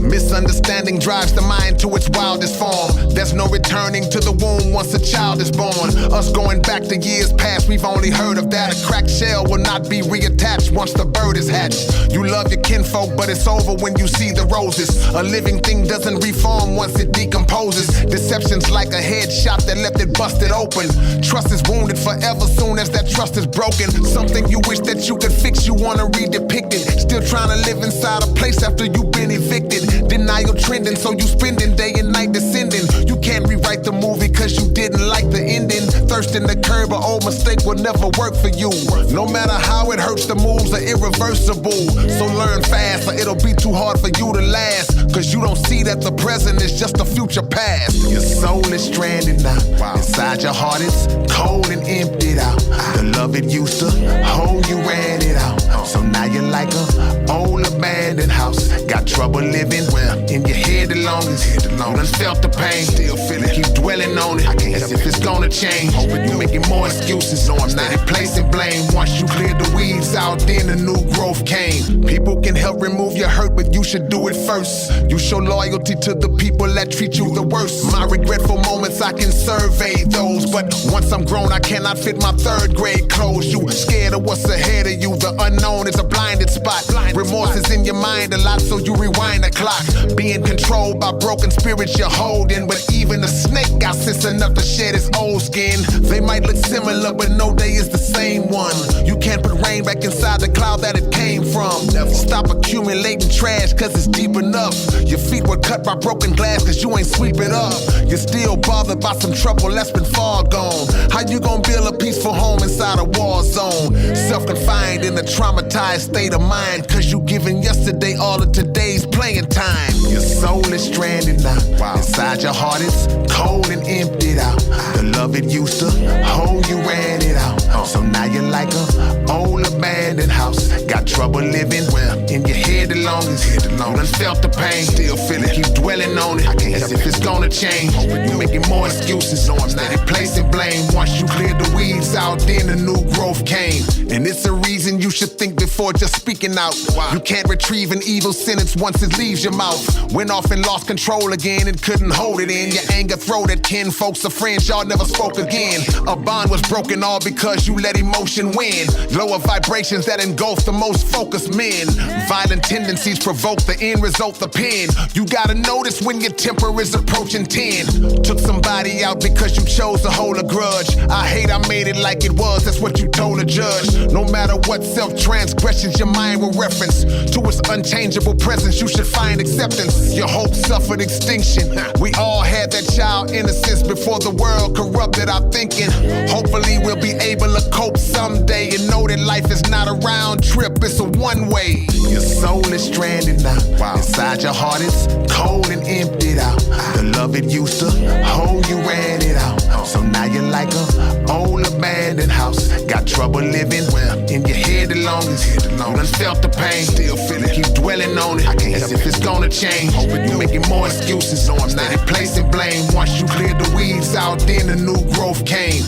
Misunderstanding drives the mind to its wildest form. There's no returning to the womb once a child is born. Us going back to years past, we've only heard of that. A cracked shell will not be reattached once the bird is hatched. You love your kinfolk, but it's over when you see the roses. A living thing doesn't reform once it decomposes. Deception's like a headshot that left it busted open. Trust is wounded forever soon as that trust is broken. Something you wish that you could fix, you wanna redepict it. Still trying to live inside a place after you've been evicted. Denial trending, so you spending day and night descending. You can't rewrite the movie cause you didn't like the ending. Thirsting to curb an old mistake will never work for you. No matter how it hurts, the moves are irreversible. So learn fast or it'll be too hard for you to last. Cause you don't see that the present is just a future past. Your soul is stranded now. Inside your heart it's cold and emptied out. The love it used to hold, you ran it out. So now you're like a old abandoned house. Got trouble living in your head the longest. You done felt the pain, still feeling, keep dwelling on it as if it's gonna change. You making more excuses, no I'm not placing blame. Once you cleared the weeds out, then the new growth came. People can help remove your hurt, but you should do it first. You show loyalty to the people that treat you the worst. My regretful moments, I can survey those, but once I'm grown, I cannot fit my third grade clothes. You scared of what's ahead of you, the unknown is a blinded spot. Remorse is in your mind a lot, so you rewind the clock. Being controlled by broken spirits you're holding, but even a snake got sense enough to shed its old skin. They might look similar, but no day is the same one. You can't put rain back inside the cloud that it came from. Stop accumulating trash cause it's deep enough. Your feet were cut by broken glass cause you ain't sweep it up. You're still bothered by some trouble that's been far gone. How you gonna build a peaceful home inside a war zone? Self-confined in a traumatized state of mind cause you giving yesterday all of today's playing time. Your soul is stranded now. Inside your heart it's cold and emptied out. The love it used to hold, you ran it out. So now you're like a old abandoned house. Got trouble living in your head the longest. You done felt the pain, still feeling, keep dwelling on it as if it's gonna change. You making more excuses, no I'm not placing blame. Once you cleared the weeds out, then the new growth came. And it's a reason you should think before just speaking out. You can't retrieve an evil sentence once it leaves your mouth. Went off and lost control again and couldn't hold it in. Your anger throwed at kin, folks or friends, y'all never spoke again. A bond was broken all because you let emotion win. Lower vibrations that engulf the most focused men. Violent tendencies provoke the end result, the pen. You gotta notice when your temper is approaching 10. Took somebody out because you chose to hold a grudge. I hate I made it like it was, that's what you told a judge. No matter what self-transgressions your mind will reference to its unchangeable presence, you should find acceptance. Your hope suffered extinction. We all had that child innocence before the world corrupted our thinking. Hopefully we'll be able to cope someday and know that life is not a round trip, it's a one-way. Your soul is stranded now. Inside your heart it's cold and emptied out. The love it used to hold, you ran it out. So now you're like a old abandoned house. Got trouble living in your head the longest. You done felt the pain, still feeling, keep dwelling on it as if it's gonna change. You making more excuses, no I'm not placing blame. Once you cleared the weeds out, then the new growth came.